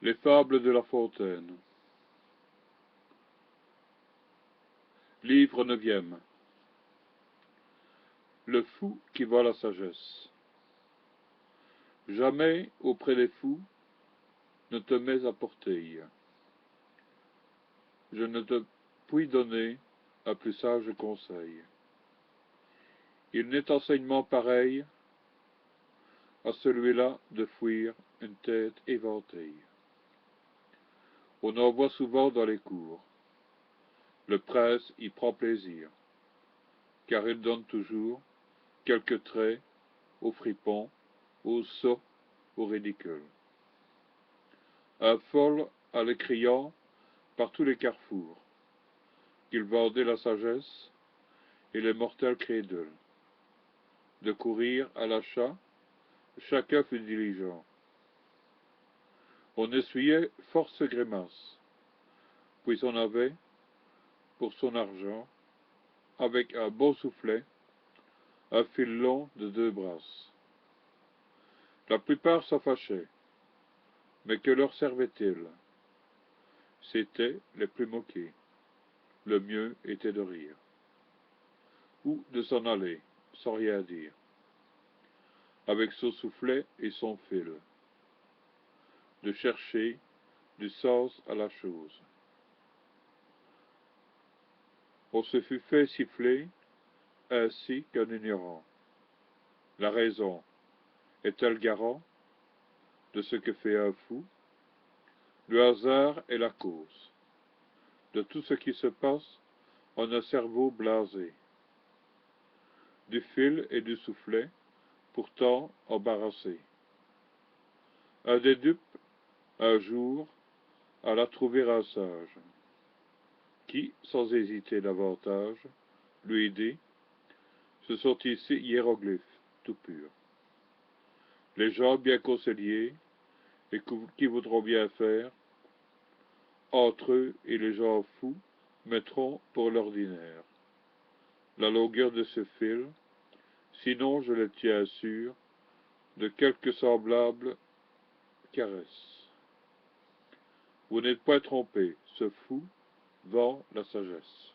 Les fables de La Fontaine. Livre 9e. Le fou qui voit la sagesse. Jamais auprès des fous ne te mets à portée. Je ne te puis donner un plus sage conseil. Il n'est enseignement pareil à celui-là de fuir une tête éventée. On en voit souvent dans les cours. Le prince y prend plaisir, car il donne toujours quelques traits aux fripons, aux sots, aux ridicules. Un folle allait criant par tous les carrefours qu'il vendait la sagesse et les mortels crédules. De courir à l'achat, chacun fut diligent. On essuyait force grimaces, puis on avait, pour son argent, avec un bon soufflet, un fil long de 2 brasses. La plupart s'en fâchaient, mais que leur servait-il? C'étaient les plus moqués. Le mieux était de rire, ou de s'en aller, sans rien dire, avec son soufflet et son fil, de chercher du sens à la chose. On se fut fait siffler ainsi qu'un ignorant. La raison est-elle garant de ce que fait un fou? Le hasard est la cause de tout ce qui se passe en un cerveau blasé, du fil et du soufflet, pourtant embarrassé. Un des dupes, un jour, alla trouver un sage, qui, sans hésiter davantage, lui dit: ce sont ici hiéroglyphes, tout purs. Les gens bien conseillés, et qui voudront bien faire, entre eux et les gens fous, mettront pour l'ordinaire la longueur de ce fil, sinon je le tiens sûr de quelque semblable caresse. Vous n'êtes point trompé, ce fou vend la sagesse.